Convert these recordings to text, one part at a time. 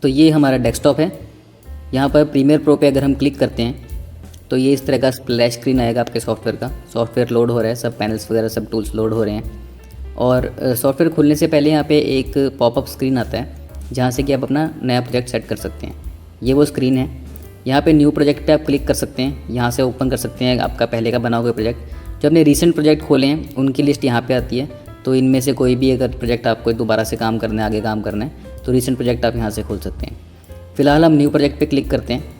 तो ये हमारा डेस्कटॉप है। यहाँ पर प्रीमियर प्रो पे अगर हम क्लिक करते हैं तो ये इस तरह का स्प्लैश स्क्रीन आएगा आपके सॉफ्टवेयर का। सॉफ्टवेयर लोड हो रहा है, सब पैनल्स वगैरह सब टूल्स लोड हो रहे हैं। और सॉफ्टवेयर खुलने से पहले यहाँ पे एक पॉपअप स्क्रीन आता है जहाँ से कि आप अपना नया प्रोजेक्ट सेट कर सकते हैं। ये वो स्क्रीन है। यहाँ पे न्यू प्रोजेक्ट पे आप क्लिक कर सकते हैं, यहाँ से ओपन कर सकते हैं आपका पहले का बना हुआ प्रोजेक्ट। जो अपने रीसेंट प्रोजेक्ट खोले हैं उनकी लिस्ट यहाँ पे आती है। तो इनमें से कोई भी अगर प्रोजेक्ट आपको दोबारा से काम करना है, आगे काम करना है, तो रीसेंट प्रोजेक्ट आप यहाँ से खोल सकते हैं। फ़िलहाल हम न्यू प्रोजेक्ट पे क्लिक करते हैं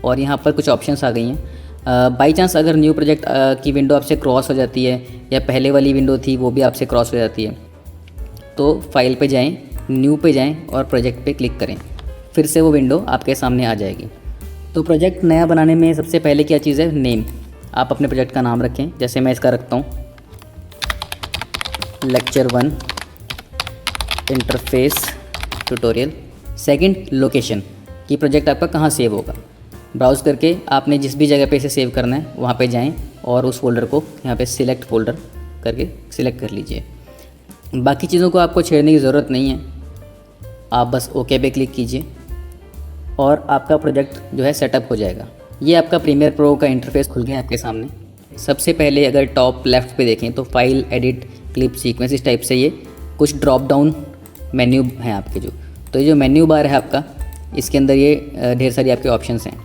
और यहाँ पर कुछ ऑप्शंस आ गई हैं। बाई चांस अगर न्यू प्रोजेक्ट की विंडो आपसे क्रॉस हो जाती है या पहले वाली विंडो थी वो भी आपसे क्रॉस हो जाती है, तो फाइल पे जाएं, न्यू पे जाएं और प्रोजेक्ट पे क्लिक करें। फिर से वो विंडो आपके सामने आ जाएगी। तो प्रोजेक्ट नया बनाने में सबसे पहले क्या चीज़ है, नेम। आप अपने प्रोजेक्ट का नाम रखें। जैसे मैं इसका रखता हूँ lecture 1 interface tutorial. Second, location कि प्रोजेक्ट आपका कहाँ सेव होगा। ब्राउज़ करके आपने जिस भी जगह पे इसे सेव करना है वहाँ पे जाएं और उस फोल्डर को यहाँ पे सिलेक्ट फोल्डर करके सिलेक्ट कर लीजिए। बाकी चीज़ों को आपको छेड़ने की ज़रूरत नहीं है, आप बस ओके पे क्लिक कीजिए और आपका प्रोजेक्ट जो है सेटअप हो जाएगा। ये आपका प्रीमियर प्रो का इंटरफेस खुल गया आपके सामने। सबसे पहले अगर टॉप लेफ़्ट पे देखें तो फाइल, एडिट, क्लिप, सीक्वेंस, इस टाइप से ये कुछ ड्रॉप डाउन मेन्यू हैं आपके जो। तो ये जो मेन्यू बार है आपका, इसके अंदर ये ढेर सारी आपके ऑप्शंस हैं।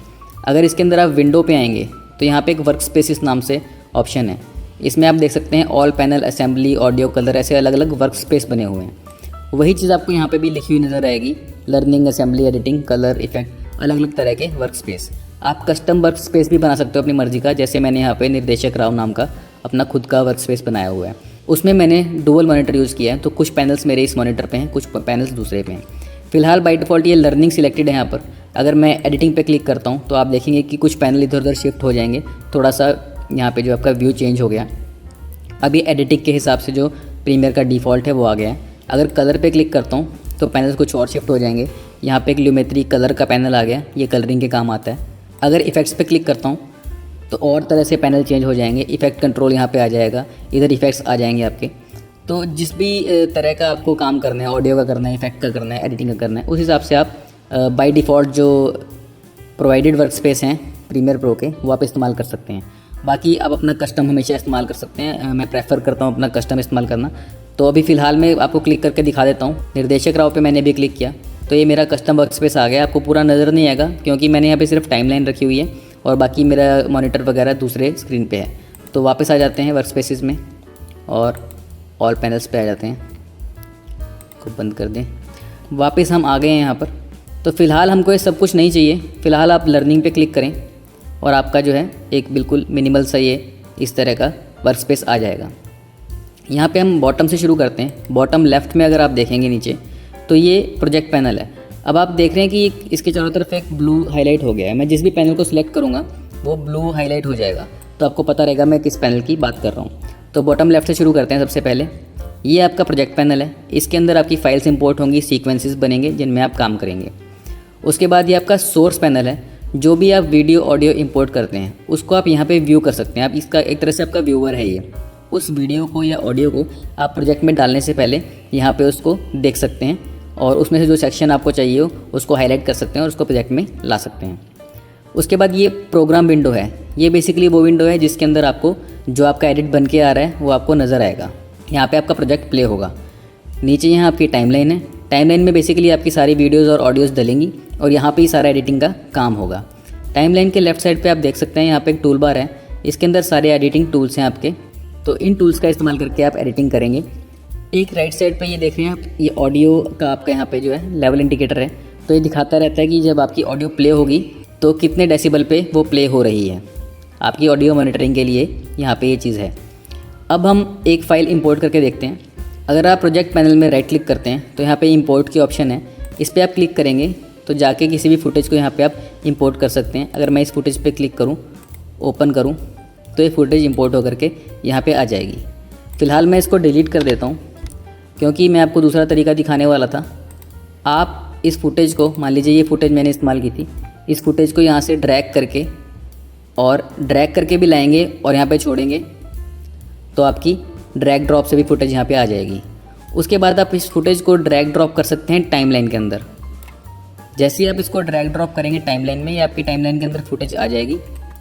अगर इसके अंदर आप विंडो पे आएंगे तो यहाँ पे एक वर्क स्पेसिस नाम से ऑप्शन है। इसमें आप देख सकते हैं all panel, assembly, audio, colour, ऐसे अलग अलग वर्क स्पेस बने हुए हैं। वही चीज़ आपको यहाँ पे भी लिखी हुई नज़र आएगी, learning, assembly, editing, colour, effect, अलग अलग तरह के वर्क स्पेस। आप कस्टम वर्क स्पेस भी बना सकते हो अपनी मर्जी का। जैसे मैंने यहाँ पे निर्देशक राव नाम का अपना खुद का वर्क स्पेस बनाया हुआ है। उसमें मैंने डुअल मॉनिटर यूज़ किया है, तो कुछ पैनल्स मेरे इस मॉनिटर पे हैं, कुछ पैनल्स दूसरे पे हैं। फिलहाल बाय डिफ़ॉल्ट ये लर्निंग सिलेक्टेड है यहाँ पर। अगर मैं एडिटिंग पे क्लिक करता हूँ तो आप देखेंगे कि कुछ पैनल इधर उधर शिफ्ट हो जाएंगे। थोड़ा सा यहाँ पे जो आपका व्यू चेंज हो गया। अभी एडिटिंग के हिसाब से जो प्रीमियर का डिफ़ॉल्ट है वो आ गया है। अगर कलर पे क्लिक करता हूँ तो पैनल्स कुछ और शिफ्ट हो जाएंगे। यहाँ पे एक ल्यूमेट्री कलर का पैनल आ गया, ये कलरिंग के काम आता है। अगर इफेक्ट्स पे क्लिक करता हूँ तो और तरह से पैनल चेंज हो जाएंगे। इफेक्ट कंट्रोल यहाँ पे आ जाएगा, इधर इफेक्ट्स आ जाएंगे आपके। तो जिस भी तरह का आपको काम करना है, ऑडियो का करना है, इफेक्ट का करना है, एडिटिंग का करना है, उस हिसाब से आप बाय डिफ़ॉल्ट जो प्रोवाइडेड वर्क स्पेस हैं प्रीमियर प्रो के वो आप इस्तेमाल कर सकते हैं। बाकी आप अपना कस्टम हमेशा इस्तेमाल कर सकते हैं। मैं प्रेफर करता हूँ अपना कस्टम इस्तेमाल करना। तो अभी फ़िलहाल मैं आपको क्लिक करके दिखा देता हूँ। निर्देशक राव पे मैंने भी क्लिक किया तो ये मेरा कस्टम वर्क स्पेस आ गया। आपको पूरा नज़र नहीं आएगा क्योंकि मैंने यहाँ पे सिर्फ टाइमलाइन रखी हुई है और बाकी मेरा मॉनिटर वगैरह दूसरे स्क्रीन पे है। तो वापस आ जाते हैं वर्क स्पेसिस में और ऑल पैनल्स पे आ जाते हैं। को बंद कर दें। वापस हम आ गए हैं यहाँ पर। तो फ़िलहाल हमको ये सब कुछ नहीं चाहिए। फ़िलहाल आप लर्निंग पे क्लिक करें और आपका जो है एक बिल्कुल मिनिमल सा ये इस तरह का वर्क स्पेस आ जाएगा। यहाँ पे हम बॉटम से शुरू करते हैं। बॉटम लेफ़्ट में अगर आप देखेंगे नीचे तो ये प्रोजेक्ट पैनल है। अब आप देख रहे हैं कि इसके चारों तरफ एक ब्लू हाईलाइट हो गया है। मैं जिस भी पैनल को सिलेक्ट करूँगा वो ब्लू हाईलाइट हो जाएगा, तो आपको पता रहेगा मैं किस पैनल की बात कर रहा हूँ। तो बॉटम लेफ़्ट से शुरू करते हैं। सबसे पहले ये आपका प्रोजेक्ट पैनल है। इसके अंदर आपकी फाइल्स इंपोर्ट होंगी, सीक्वेंसेस बनेंगे जिनमें आप काम करेंगे। उसके बाद ये आपका सोर्स पैनल है। जो भी आप वीडियो, ऑडियो इंपोर्ट करते हैं उसको आप यहाँ पे व्यू कर सकते हैं। आप इसका एक तरह से आपका व्यूअर है ये। उस वीडियो को या ऑडियो को आप प्रोजेक्ट में डालने से पहले यहाँ पे उसको देख सकते हैं और उसमें से जो सेक्शन आपको चाहिए हो उसको हाईलाइट कर सकते हैं और उसको प्रोजेक्ट में ला सकते हैं। उसके बाद ये प्रोग्राम विंडो है। ये बेसिकली वो विंडो है जिसके अंदर आपको जो आपका एडिट बन के आ रहा है वो आपको नज़र आएगा। यहाँ पे आपका प्रोजेक्ट प्ले होगा। नीचे यहाँ आपकी टाइमलाइन है। टाइमलाइन में बेसिकली आपकी सारी वीडियोज़ और ऑडियोज़ डलेंगी और यहाँ पे ही सारा एडिटिंग का काम होगा। टाइमलाइन के लेफ्ट साइड पे आप देख सकते हैं यहाँ पे एक टूल बार है। इसके अंदर सारे एडिटिंग टूल्स हैं आपके, तो इन टूल्स का इस्तेमाल करके आप एडिटिंग करेंगे। एक राइट साइड पे ये देख रहे हैं आप, ये ऑडियो का आपका यहाँ पे जो है लेवल इंडिकेटर है। तो ये दिखाता रहता है कि जब आपकी ऑडियो प्ले होगी तो कितने डेसिबल पे वो प्ले हो रही है। आपकी ऑडियो मॉनिटरिंग के लिए यहाँ पे ये चीज़ है। अब हम एक फ़ाइल इंपोर्ट करके देखते हैं। अगर आप प्रोजेक्ट पैनल में राइट क्लिक करते हैं तो यहाँ पे इंपोर्ट की ऑप्शन है। इस पर आप क्लिक करेंगे तो जाके किसी भी फुटेज को यहाँ पे आप इंपोर्ट कर सकते हैं। अगर मैं इस फुटेज पे क्लिक करूँ, ओपन करूँ, तो ये फुटेज इंपोर्ट होकर के यहाँ पे आ जाएगी। फ़िलहाल मैं इसको डिलीट कर देता हूँ क्योंकि मैं आपको दूसरा तरीका दिखाने वाला था। आप इस फुटेज को, मान लीजिए ये फुटेज मैंने इस्तेमाल की थी, इस फुटेज को यहाँ से ड्रैग करके भी लाएंगे और यहाँ पे छोड़ेंगे तो आपकी ड्रैग ड्रॉप से भी फुटेज यहाँ पे आ जाएगी। उसके बाद आप इस फुटेज को ड्रैग ड्रॉप कर सकते हैं टाइमलाइन के अंदर। जैसे ही आप इसको ड्रैग ड्रॉप करेंगे टाइमलाइन में, ये आपकी टाइमलाइन के अंदर फुटेज आ जाएगी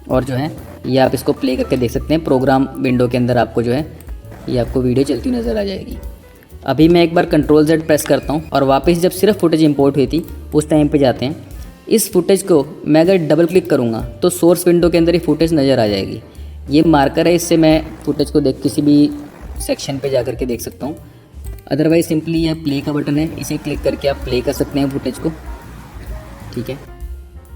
और जो है ये आप इसको प्ले करके देख सकते हैं। प्रोग्राम विंडो के अंदर आपको जो है ये आपको वीडियो चलती हुई नज़र आ जाएगी। अभी मैं एक बार Ctrl+Z प्रेस करता हूँ और वापस जब सिर्फ फुटेज इंपोर्ट हुई थी उस टाइम पे जाते हैं। इस फुटेज को मैं अगर डबल क्लिक करूँगा तो सोर्स विंडो के अंदर ये फुटेज नज़र आ जाएगी। ये मार्कर है, इससे मैं फुटेज को देख किसी भी सेक्शन पे जा कर के देख सकता हूँ। अदरवाइज सिंपली यह प्ले का बटन है, इसे क्लिक करके आप प्ले कर सकते हैं फुटेज को। ठीक है,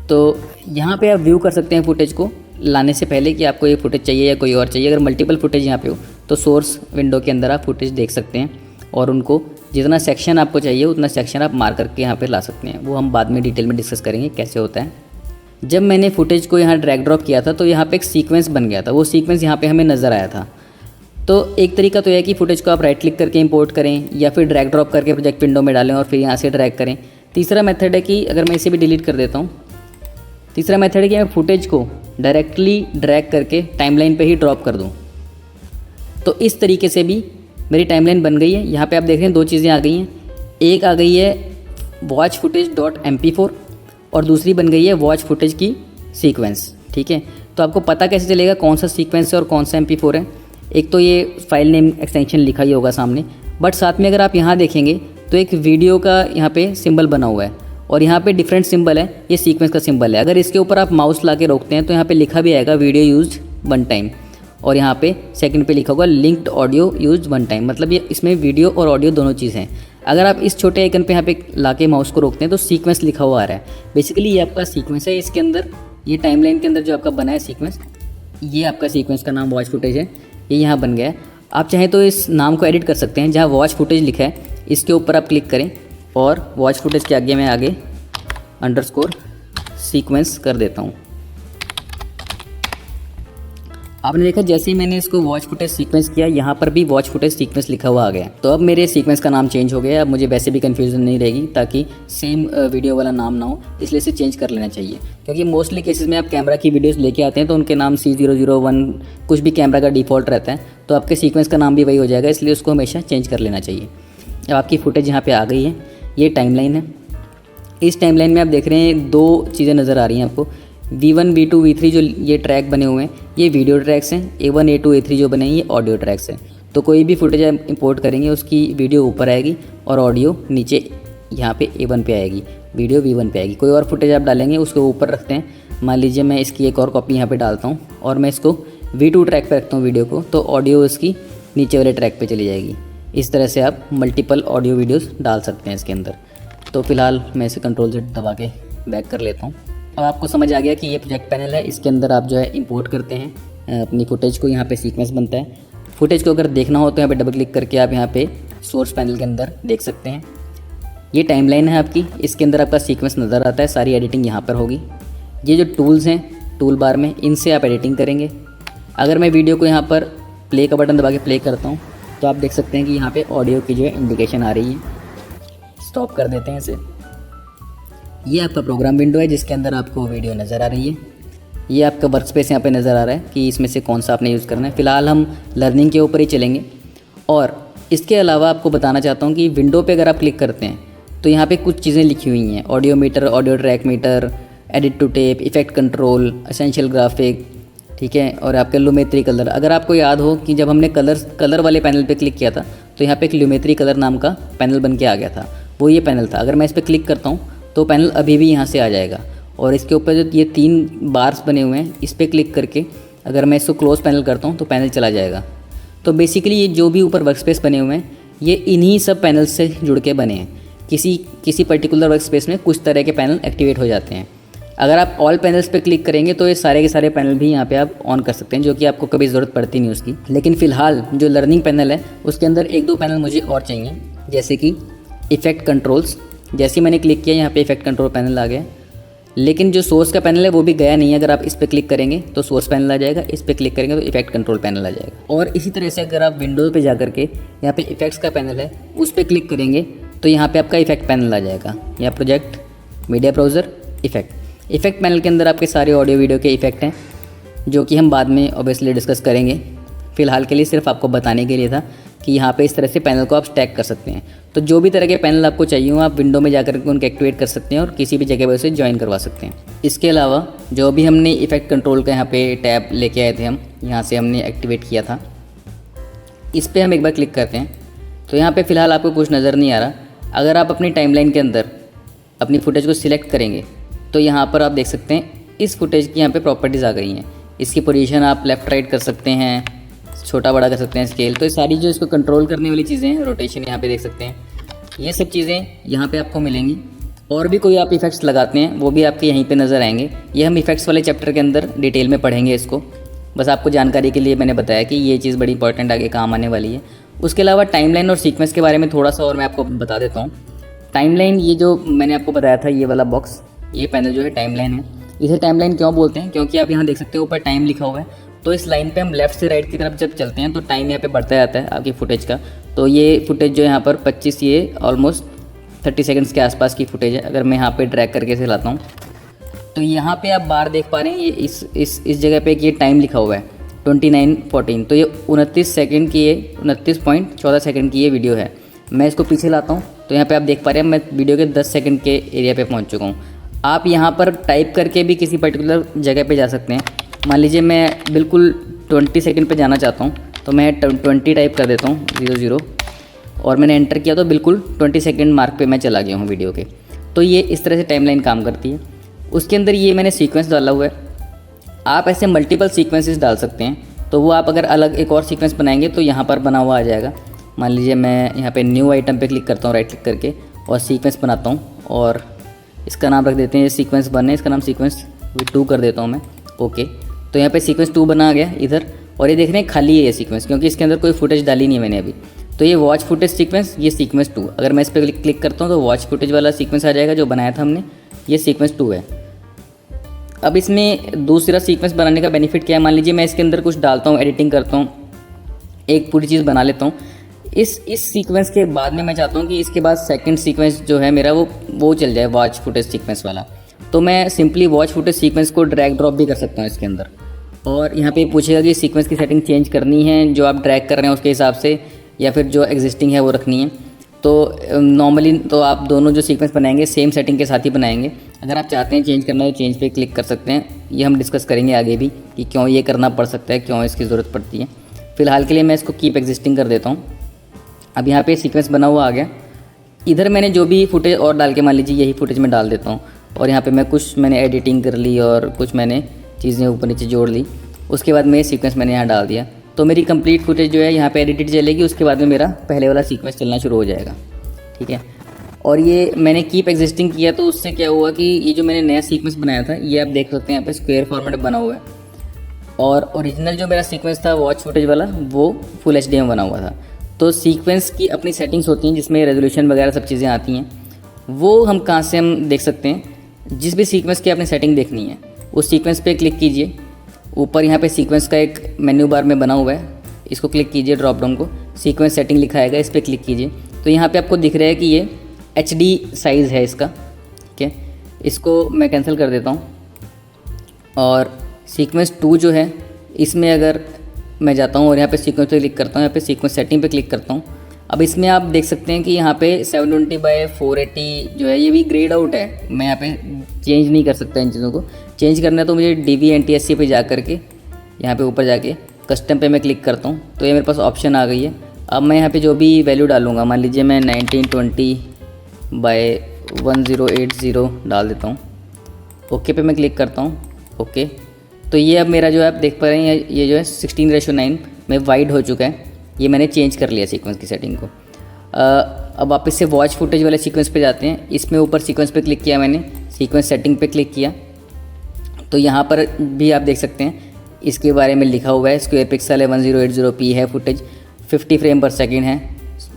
तो यहाँ पे आप व्यू कर सकते हैं फुटेज को लाने से पहले कि आपको ये फुटेज चाहिए या कोई और चाहिए। अगर मल्टीपल फुटेज यहाँ पे हो तो सोर्स विंडो के अंदर आप फुटेज देख सकते हैं और उनको जितना सेक्शन आपको चाहिए उतना सेक्शन आप मार करके यहाँ पे ला सकते हैं। वो हम बाद में डिटेल में डिस्कस करेंगे कैसे होता है। जब मैंने फुटेज को यहाँ ड्रैग ड्रॉप किया था तो यहाँ पे एक सीक्वेंस बन गया था, वो सीक्वेंस यहाँ पे हमें नज़र आया था। तो एक तरीका तो यह है कि फुटेज को आप राइट क्लिक करके इंपोर्ट करें या फिर ड्रैग ड्रॉप करके प्रोजेक्ट विंडो में डालें और फिर यहाँ से ड्रैग करें। तीसरा मेथड है कि अगर मैं इसे भी डिलीट कर देता हूँ, तीसरा मेथड है कि मैं फुटेज को डायरेक्टली ड्रैग करके टाइमलाइन पे ही ड्रॉप कर दूँ। तो इस तरीके से भी मेरी टाइमलाइन बन गई है। यहाँ पे आप देख रहे हैं दो चीज़ें आ गई हैं, एक आ गई है वॉच फुटेज .mp4 और दूसरी बन गई है वॉच फुटेज की सीक्वेंस। ठीक है, तो आपको पता कैसे चलेगा कौन सा सीक्वेंस है और कौन सा mp4 है? एक तो ये फाइल नेम एक्सटेंशन लिखा ही होगा सामने, बट साथ में अगर आप यहाँ देखेंगे तो एक वीडियो का यहाँ पे सिंबल बना हुआ है और यहाँ पे डिफरेंट सिंबल है, ये सीक्वेंस का सिंबल है। अगर इसके ऊपर आप माउस ला के रोकते हैं तो यहाँ पे लिखा भी आएगा वीडियो यूज्ड 1 टाइम और यहाँ पे सेकंड पे लिखा होगा लिंक्ड ऑडियो यूज्ड 1 टाइम, मतलब ये इसमें वीडियो और ऑडियो दोनों चीज़ हैं। अगर आप इस छोटे आइकन पे यहाँ पे ला के माउस को रोकते हैं तो सीक्वेंस लिखा हुआ आ रहा है। बेसिकली ये आपका सीक्वेंस है, इसके अंदर ये टाइमलाइन के अंदर जो आपका बना है सीक्वेंस, ये आपका सीक्वेंस का नाम वॉच फुटेज है, ये यहाँ बन गया है। आप चाहें तो इस नाम को एडिट कर सकते हैं, जहाँ वॉच फुटेज लिखा है इसके ऊपर आप क्लिक करें और वॉच फुटेज के आगे मैं आगे अंडरस्कोर सीक्वेंस कर देता हूँ। आपने देखा जैसे ही मैंने इसको वॉच फुटेज सीक्वेंस किया, यहाँ पर भी वॉच फुटेज सीक्वेंस लिखा हुआ आ गया। तो अब मेरे सीक्वेंस का नाम चेंज हो गया, अब मुझे वैसे भी कन्फ्यूजन नहीं रहेगी, ताकि सेम वीडियो वाला नाम ना हो, इसलिए इसे चेंज कर लेना चाहिए। क्योंकि मोस्टली केसेस में आप कैमरा की वीडियोस लेके आते हैं तो उनके नाम C001 कुछ भी कैमरा का डिफ़ॉल्ट रहता है, तो आपके सीक्वेंस का नाम भी वही हो जाएगा, इसलिए उसको हमेशा चेंज कर लेना चाहिए। अब आपकी फुटेज यहाँ पर आ गई है, ये टाइमलाइन है। इस टाइमलाइन में आप देख रहे हैं दो चीज़ें नज़र आ रही हैं आपको, V1, V2, V3 जो ये ट्रैक बने हुए हैं ये वीडियो ट्रैक्स हैं, A1, A2, A3 जो बने हैं ये ऑडियो ट्रैक्स हैं। तो कोई भी फुटेज आप इंपोर्ट करेंगे उसकी वीडियो ऊपर आएगी और ऑडियो नीचे यहाँ पे A1 पे आएगी, वीडियो V1 पे आएगी। कोई और फुटेज आप डालेंगे उसको ऊपर रखते हैं, मान लीजिए मैं इसकी एक और कॉपी यहाँ पे डालता हूँ और मैं इसको V2 ट्रैक पे रखता हूँ वीडियो को, तो ऑडियो इसकी नीचे वाले ट्रैक पर चली जाएगी। इस तरह से आप मल्टीपल ऑडियो वीडियोज़ डाल सकते हैं इसके अंदर। तो फिलहाल मैं इसे Ctrl+Z दबा के बैक कर लेता हूँ। अब आपको समझ आ गया कि ये प्रोजेक्ट पैनल है, इसके अंदर आप जो है इंपोर्ट करते हैं अपनी फुटेज को। यहाँ पे सीक्वेंस बनता है। फुटेज को अगर देखना हो तो यहाँ पे डबल क्लिक करके आप यहाँ पे सोर्स पैनल के अंदर देख सकते हैं। ये टाइमलाइन है आपकी, इसके अंदर आपका सीक्वेंस नज़र आता है, सारी एडिटिंग यहाँ पर होगी। ये जो टूल्स हैं टूल बार में, इनसे आप एडिटिंग करेंगे। अगर मैं वीडियो को यहाँ पर प्ले का बटन दबा के प्ले करता हूँ तो आप देख सकते हैं कि यहाँ पर ऑडियो की जो है इंडिकेशन आ रही है। स्टॉप कर देते हैं इसे। ये आपका प्रोग्राम विंडो है जिसके अंदर आपको वीडियो नज़र आ रही है। ये आपका वर्क स्पेस यहाँ पे नज़र आ रहा है कि इसमें से कौन सा आपने यूज़ करना है। फ़िलहाल हम लर्निंग के ऊपर ही चलेंगे। और इसके अलावा आपको बताना चाहता हूँ कि विंडो पे अगर आप क्लिक करते हैं तो यहाँ पे कुछ चीज़ें लिखी हुई हैं, audio meter, audio track meter, edit to tape, effect control, essential graphic, ठीक है, और आपके ल्यूमेट्री कलर। अगर आपको याद हो कि जब हमने कलर वाले पैनल पर क्लिक किया था तो यहाँ पर एक ल्यूमेट्री कलर नाम का पैनल बन के आ गया था, वो ये पैनल था। अगर मैं इस पर क्लिक करता हूँ तो पैनल अभी भी यहाँ से आ जाएगा। और इसके ऊपर जो ये 3 बार्स बने हुए हैं इस पर क्लिक करके अगर मैं इसको क्लोज पैनल करता हूँ तो पैनल चला जाएगा। तो बेसिकली ये जो भी ऊपर वर्क स्पेस बने हुए हैं ये इन्हीं सब पैनल से जुड़ के बने हैं। किसी पर्टिकुलर वर्क स्पेस में कुछ तरह के पैनल एक्टिवेट हो जाते हैं। अगर आप ऑल पैनल्स पे क्लिक करेंगे तो ये सारे के सारे पैनल भी यहाँ पे आप ऑन कर सकते हैं, जो कि आपको कभी ज़रूरत पड़ती नहीं उसकी। लेकिन फ़िलहाल जो लर्निंग पैनल है उसके अंदर 1-2 पैनल मुझे और चाहिए, जैसे कि इफेक्ट कंट्रोल्स। जैसे ही मैंने क्लिक किया यहाँ पे इफेक्ट कंट्रोल पैनल आ गया, लेकिन जो सोर्स का पैनल है वो भी गया नहीं है। अगर आप इस पर क्लिक करेंगे तो सोर्स पैनल आ जाएगा, इस पर क्लिक करेंगे तो इफेक्ट कंट्रोल पैनल आ जाएगा। और इसी तरह से अगर आप विंडोज़ पे जा करके यहाँ पे इफेक्ट्स का पैनल है उस पर क्लिक करेंगे तो यहाँ पे आपका इफेक्ट पैनल आ जाएगा, या project, media browser, effect panel के अंदर आपके सारे ऑडियो वीडियो के इफेक्ट हैं, जो कि हम बाद में ऑब्वियसली डिस्कस करेंगे। फ़िलहाल के लिए सिर्फ आपको बताने के लिए था कि यहाँ पे इस तरह से पैनल को आप स्टैक कर सकते हैं। तो जो भी तरह के पैनल आपको चाहिए हो आप विंडो में जाकर के उनको एक्टिवेट कर सकते हैं और किसी भी जगह पर उसे ज्वाइन करवा सकते हैं। इसके अलावा जो भी हमने इफेक्ट कंट्रोल का यहाँ पे टैब लेके आए थे, हम यहाँ से हमने एक्टिवेट किया था, इस पर हम एक बार क्लिक करते हैं तो यहाँ पे फ़िलहाल आपको कुछ नज़र नहीं आ रहा। अगर आप अपनी टाइमलाइन के अंदर अपनी फुटेज को सिलेक्ट करेंगे तो यहाँ पर आप देख सकते हैं इस फुटेज की यहाँ पे प्रॉपर्टीज़ आ गई हैं। इसकी पोजीशन आप लेफ़्ट राइट कर सकते हैं, छोटा बड़ा कर सकते हैं, स्केल, तो ये सारी जो इसको कंट्रोल करने वाली चीज़ें हैं, रोटेशन यहाँ पे देख सकते हैं, ये सब चीज़ें यहाँ पे आपको मिलेंगी। और भी कोई आप इफ़ेक्ट्स लगाते हैं वो भी आपके यहीं पे नज़र आएंगे। ये हम इफ़ेक्ट्स वाले चैप्टर के अंदर डिटेल में पढ़ेंगे इसको, बस आपको जानकारी के लिए मैंने बताया कि ये चीज़ बड़ी इंपॉर्टेंट आगे काम आने वाली है। उसके अलावा टाइमलाइन और सीक्वेंस के बारे में थोड़ा सा और मैं आपको बता देता हूँ। टाइमलाइन, ये जो मैंने आपको बताया था, ये वाला बॉक्स, ये पैनल जो है टाइमलाइन है। इसे टाइमलाइन क्यों बोलते हैं? क्योंकि आप यहाँ देख सकते हो ऊपर टाइम लिखा हुआ है, तो इस लाइन पे हम लेफ़्ट से राइट की तरफ जब चलते हैं तो टाइम यहाँ पे बढ़ता जाता है आपकी फुटेज का। तो ये फुटेज जो यहाँ पर 25, ये ऑलमोस्ट 30 सेकंड्स के आसपास की फुटेज है। अगर मैं यहाँ पे ड्रैग करके इसे लाता हूँ तो यहाँ पे आप बार देख पा रहे हैं, ये इस जगह पे ये टाइम लिखा हुआ है 29:14, तो ये 29 सेकंड की, ये 29.14 सेकंड की ये वीडियो है। मैं इसको पीछे लाता हूँ तो यहाँ पे आप देख पा रहे हैं मैं वीडियो के 10 सेकंड के एरिया पे पहुँच चुका हूँ। आप यहाँ पर टाइप करके भी किसी पर्टिकुलर जगह पे जा सकते हैं। मान लीजिए मैं बिल्कुल 20 सेकंड पे जाना चाहता हूँ तो मैं 20 टाइप कर देता हूँ 00 और मैंने एंटर किया तो बिल्कुल 20 सेकंड मार्क पे मैं चला गया हूँ वीडियो के। तो ये इस तरह से टाइमलाइन काम करती है। उसके अंदर ये मैंने सीक्वेंस डाला हुआ है। आप ऐसे मल्टीपल सीक्वेंसेस डाल सकते हैं, तो वो आप अगर अलग एक और सीक्वेंस बनाएंगे तो यहाँ पर बना हुआ आ जाएगा। मान लीजिए मैं यहाँ पे न्यू आइटम पे क्लिक करता हूँ, राइट क्लिक करके, और सीक्वेंस बनाता हूँ और इसका नाम रख देते हैं, सीक्वेंस 1 है, इसका नाम सीक्वेंस 2 कर देता हूँ मैं। ओके, तो यहाँ पे सीक्वेंस 2 बना गया इधर, और ये देख रहे हैं खाली है ये सीक्वेंस, क्योंकि इसके अंदर कोई फुटेज डाली नहीं है मैंने अभी। तो ये वॉच फुटेज सीक्वेंस, ये सीक्वेंस 2, अगर मैं इस पर क्लिक करता हूँ तो वॉच फुटेज वाला सीक्वेंस आ जाएगा जो बनाया था हमने, ये सीक्वेंस 2 है। अब इसमें दूसरा सीक्वेंस बनाने का बेनिफिट क्या है? मान लीजिए मैं इसके अंदर कुछ डालता हूँ, एडिटिंग करता हूँ, एक पूरी चीज़ बना लेता हूँ, इस सीक्वेंस के बाद में मैं चाहता हूँ कि इसके बाद सेकंड सीक्वेंस जो है मेरा वो चल जाए, वॉच फुटेज सीक्वेंस वाला। तो मैं सिंपली वॉच फुटेज सीक्वेंस को ड्रैग ड्रॉप भी कर सकता हूँ इसके अंदर। और यहाँ पे पूछेगा कि सीक्वेंस की सेटिंग चेंज करनी है जो आप ड्रैग कर रहे हैं उसके हिसाब से, या फिर जो एग्जिस्टिंग है वो रखनी है। तो नॉर्मली तो आप दोनों जो सीक्वेंस बनाएंगे सेम सेटिंग के साथ ही बनाएंगे। अगर आप चाहते हैं चेंज करना है तो चेंज पे क्लिक कर सकते हैं। ये हम डिस्कस करेंगे आगे भी कि क्यों ये करना पड़ सकता है, क्यों इसकी ज़रूरत पड़ती है। फ़िलहाल के लिए मैं इसको कीप एग्जिस्टिंग कर देता हूँ। अब यहाँ पे सीक्वेंस बना हुआ आ गया। इधर मैंने जो भी फुटेज और डाल के, मान लीजिए यही फुटेज मैं डाल देता हूँ, और यहाँ पे मैं कुछ मैंने एडिटिंग कर ली और कुछ मैंने चीज़ें ऊपर नीचे जोड़ ली। उसके बाद में सीक्वेंस मैंने यहाँ डाल दिया, तो मेरी कंप्लीट फुटेज जो है यहाँ पे एडिटेड चलेगी। उसके बाद में मेरा पहले वाला सीक्वेंस चलना शुरू हो जाएगा, ठीक है। और ये मैंने कीप एग्जिस्टिंग किया तो उससे क्या हुआ कि ये जो मैंने नया सीक्वेंस बनाया था, ये आप देख सकते हैं यहाँ पे स्क्वायर फॉर्मेट बना हुआ है, और ओरिजिनल जो मेरा सीक्वेंस था वॉच फुटेज वाला वो फुल HD में बना हुआ था। तो सीक्वेंस की अपनी सेटिंग्स होती हैं जिसमें रेजोल्यूशन वगैरह सब चीज़ें आती हैं। वो हम कहाँ से हम देख सकते हैं? जिस भी सीक्वेंस की आपने सेटिंग देखनी है उस सीक्वेंस पे क्लिक कीजिए। ऊपर यहाँ पे सीक्वेंस का एक मेन्यू बार में बना हुआ है, इसको क्लिक कीजिए, ड्रॉप डाउन को, सीक्वेंस सेटिंग लिखा आएगा, इस पर क्लिक कीजिए। तो यहाँ पे आपको दिख रहा है कि ये HD साइज़ है इसका, ठीक है। इसको मैं कैंसिल कर देता हूँ। और सीक्वेंस 2 जो है, इसमें अगर मैं जाता हूँ और यहाँ पे सीक्वेंस पे क्लिक करता हूँ, यहाँ पे सीक्वेंस सेटिंग पे क्लिक करता हूँ। अब इसमें आप देख सकते हैं कि यहाँ पे 720x480 जो है ये भी ग्रेड आउट है। मैं यहाँ पे चेंज नहीं कर सकता इन चीज़ों को। चेंज करना है तो मुझे DVNTSC पे जा करके, यहाँ पे ऊपर जाके कस्टम पे मैं क्लिक करता हूँ, तो ये मेरे पास ऑप्शन आ गई है। अब मैं यहाँ पे जो भी वैल्यू डालूँगा, मान लीजिए मैं 1920x1080 डाल देता हूँ। ओके पे मैं क्लिक करता हूँ। ओके, तो ये अब मेरा जो है आप देख पा रहे हैं, ये जो है 16:9 में वाइड हो चुका है। ये मैंने चेंज कर लिया सीक्वेंस की सेटिंग को। अब वापस से वॉच फुटेज वाले सीक्वेंस पे जाते हैं। इसमें ऊपर सीक्वेंस पे क्लिक किया मैंने, सीक्वेंस सेटिंग पे क्लिक किया, तो यहाँ पर भी आप देख सकते हैं इसके बारे में लिखा हुआ है। स्क्वायर पिक्सल है, 1080p है, फुटेज 50 फ्रेम पर सेकेंड है,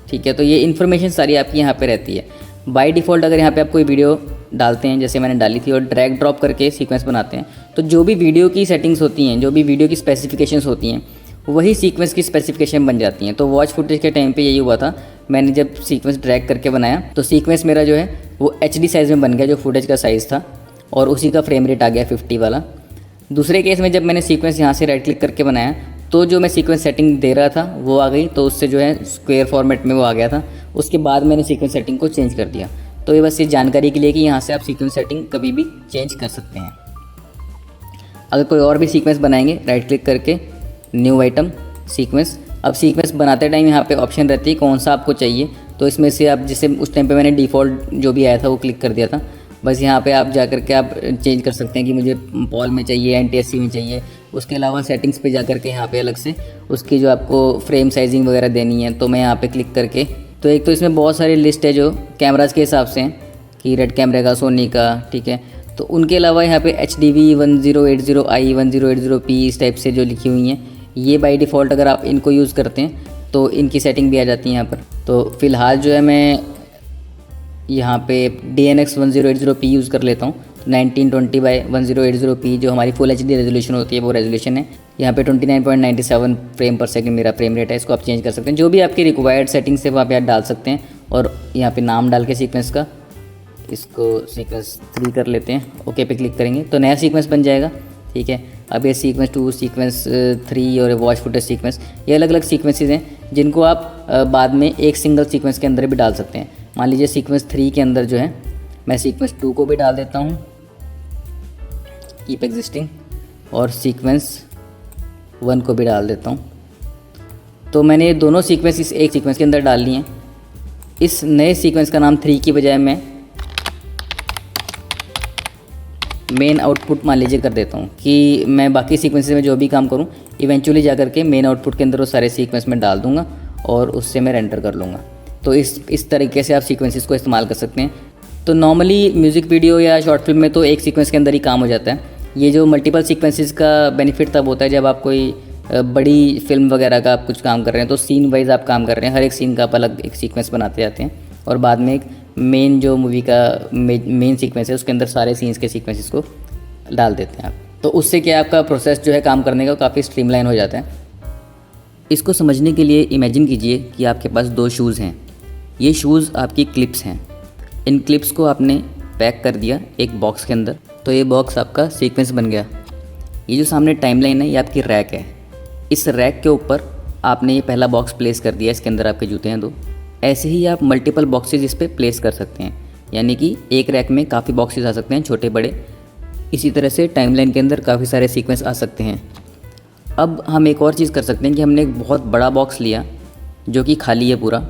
ठीक है। तो ये इन्फॉर्मेशन सारी आपकी यहाँ पे रहती है। बाय डिफ़ॉल्ट अगर यहाँ पे आप कोई वीडियो डालते हैं, जैसे मैंने डाली थी, और ड्रैग ड्रॉप करके सीक्वेंस बनाते हैं, तो जो भी वीडियो की सेटिंग्स होती हैं, जो भी वीडियो की स्पेसिफिकेशंस होती हैं, वही सीक्वेंस की स्पेसिफिकेशन बन जाती हैं। तो वॉच फुटेज के टाइम पे यही हुआ था। मैंने जब सीक्वेंस ड्रैग करके बनाया तो सीक्वेंस मेरा जो है वो HD साइज़ में बन गया, जो फुटेज का साइज़ था, और उसी का फ्रेम रेट आ गया 50 वाला। दूसरे केस में जब मैंने सीक्वेंस यहाँ से राइट क्लिक करके बनाया तो जो मैं सीक्वेंस सेटिंग दे रहा था वो आ गई, तो उससे जो है स्क्वायर फॉर्मेट में वो आ गया था। उसके बाद मैंने सीक्वेंस सेटिंग को चेंज कर दिया। तो ये बस ये जानकारी के लिए कि यहाँ से आप सीक्वेंस सेटिंग कभी भी चेंज कर सकते हैं। अगर कोई और भी सीक्वेंस बनाएंगे, राइट क्लिक करके न्यू आइटम सीक्वेंस। अब सीक्वेंस बनाते टाइम यहाँ पे ऑप्शन रहती है कौन सा आपको चाहिए। तो इसमें से आप, जैसे उस टाइम पे मैंने डिफ़ॉल्ट जो भी आया था वो क्लिक कर दिया था, बस यहाँ पे आप जा कर के आप चेंज कर सकते हैं कि मुझे पॉल में चाहिए, NTSC में चाहिए। उसके अलावा सेटिंग्स पे जा कर के यहाँ पे अलग से उसकी जो आपको फ्रेम साइजिंग वगैरह देनी है, तो मैं यहाँ पे क्लिक करके, तो एक तो इसमें बहुत सारी लिस्ट है जो कैमराज के हिसाब से हैं कि रेड कैमरे का, सोनी का, ठीक है। तो उनके अलावा यहाँ पे HDV 1080i 1080p इस टाइप से जो लिखी हुई हैं, ये बाय डिफ़ॉल्ट अगर आप इनको यूज़ करते हैं तो इनकी सेटिंग भी आ जाती है यहाँ पर। तो फ़िलहाल जो है मैं यहाँ पे DNX 1080p यूज़ कर लेता हूँ। 1920x1080p जो हमारी फुल HD रेजोल्यूशन होती है वो रेजोल्यूशन है। यहाँ पे 29.97 फ्रेम पर सेकंड मेरा फ्रेम रेट है। इसको आप चेंज कर सकते हैं, जो भी आपकी रिक्वायर्ड सेटिंग्स है वो आप यहाँ डाल सकते हैं। और यहाँ पे नाम डाल के सीक्वेंस का, इसको सीक्वेंस 3 कर लेते हैं, ओके पे क्लिक करेंगे तो नया सीक्वेंस बन जाएगा, ठीक है। अब ये सीक्वेंस 2, सीक्वेंस 3 और वॉच फुटेज सीक्वेंस, ये अलग अलग सीक्वेंसेस हैं जिनको आप बाद में एक सिंगल सीक्वेंस के अंदर भी डाल सकते हैं। मान लीजिए सीक्वेंस 3 के अंदर जो है मैं सीक्वेंस 2 को भी डाल देता हूँ, कीप एग्जिस्टिंग, और सीक्वेंस 1 को भी डाल देता हूँ। तो मैंने ये दोनों सीक्वेंस इस एक सीक्वेंस के अंदर डाल लिए हैं। इस नए सीक्वेंस का नाम 3 की बजाय मैं मेन आउटपुट मान लीजिए कर देता हूँ कि मैं बाकी सीक्वेंसेस में जो भी काम करूँ इवेंचुअली जा करके मेन आउटपुट के अंदर वो सारे सीक्वेंस में डाल दूँगा और उससे मैं रेंडर कर लूँगा। तो इस तरीके से आप सीक्वेंसेस को इस्तेमाल कर सकते हैं। तो नॉर्मली म्यूज़िक वीडियो या शॉर्ट फिल्म में तो एक सीक्वेंस के अंदर ही काम हो जाता है। ये जो मल्टीपल सीक्वेंसेस का बेनिफिट तब होता है जब आप कोई बड़ी फिल्म वगैरह का आप कुछ काम कर रहे हैं, तो सीन वाइज आप काम कर रहे हैं, हर एक सीन का आप अलग एक सीक्वेंस बनाते जाते हैं और बाद में एक मेन जो मूवी का मेन सीक्वेंस है उसके अंदर सारे सीन्स के सीक्वेंसेस को डाल देते हैं आप। तो उससे क्या आपका प्रोसेस जो है काम करने का काफ़ी स्ट्रीमलाइन हो जाता है। इसको समझने के लिए इमेजिन कीजिए कि आपके पास 2 शूज़ हैं। ये शूज़ आपकी क्लिप्स हैं। इन क्लिप्स को आपने पैक कर दिया एक बॉक्स के अंदर, तो ये बॉक्स आपका सीक्वेंस बन गया। ये जो सामने टाइमलाइन है ये आपकी रैक है। इस रैक के ऊपर आपने ये पहला बॉक्स प्लेस कर दिया, इसके अंदर आपके जूते हैं 2। ऐसे ही आप मल्टीपल बॉक्सेस इस पर प्लेस कर सकते हैं, यानी कि एक रैक में काफ़ी बॉक्सेस आ सकते हैं, छोटे बड़े। इसी तरह से टाइमलाइन के अंदर काफ़ी सारे सीक्वेंस आ सकते हैं। अब हम एक और चीज़ कर सकते हैं कि हमने एक बहुत बड़ा बॉक्स लिया जो कि खाली है पूरा,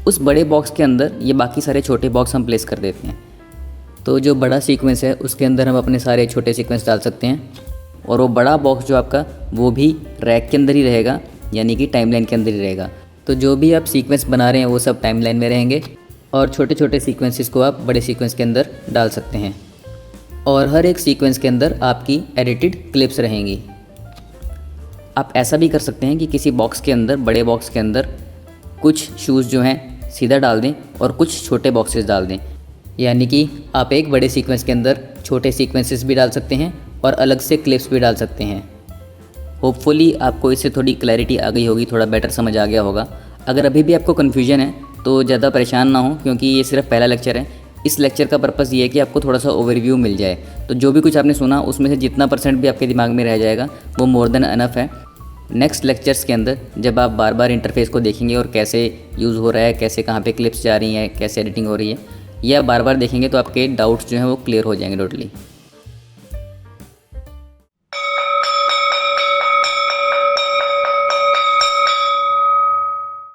उस बड़े बॉक्स के अंदर ये बाकी सारे छोटे बॉक्स हम प्लेस कर देते हैं। तो जो बड़ा सीक्वेंस है उसके अंदर हम अपने सारे छोटे सीक्वेंस डाल सकते हैं और वो बड़ा बॉक्स जो आपका वो भी रैक के अंदर ही रहेगा, यानी कि टाइमलाइन के अंदर ही रहेगा। तो जो भी आप सीक्वेंस बना रहे हैं वो सब टाइमलाइन में रहेंगे और छोटे छोटे सीक्वेंसेस को आप बड़े सीक्वेंस के अंदर डाल सकते हैं और हर एक सीक्वेंस के अंदर आपकी एडिटेड क्लिप्स रहेंगी। आप ऐसा भी कर सकते हैं कि किसी बॉक्स के अंदर, बड़े बॉक्स के अंदर कुछ शूज़ जो हैं सीधा डाल दें और कुछ छोटे बॉक्सेस डाल दें, यानी कि आप एक बड़े सीक्वेंस के अंदर छोटे सीक्वेंसेस भी डाल सकते हैं और अलग से क्लिप्स भी डाल सकते हैं। होपफुली आपको इससे थोड़ी क्लैरिटी आ गई होगी, थोड़ा बेटर समझ आ गया होगा। अगर अभी भी आपको कन्फ्यूजन है तो ज़्यादा परेशान ना हो, क्योंकि ये सिर्फ पहला लेक्चर है। इस लेक्चर का पर्पज़ ये है कि आपको थोड़ा सा ओवरव्यू मिल जाए। तो जो भी कुछ आपने सुना उसमें से जितना % भी आपके दिमाग में रह जाएगा वो मोर देन अनफ है। नेक्स्ट लेक्चर्स के अंदर जब आप बार बार इंटरफेस को देखेंगे और कैसे यूज़ हो रहा है, कैसे कहाँ पे क्लिप्स जा रही हैं, कैसे एडिटिंग हो रही है, या बार बार देखेंगे तो आपके डाउट्स जो हैं वो क्लियर हो जाएंगे टोटली।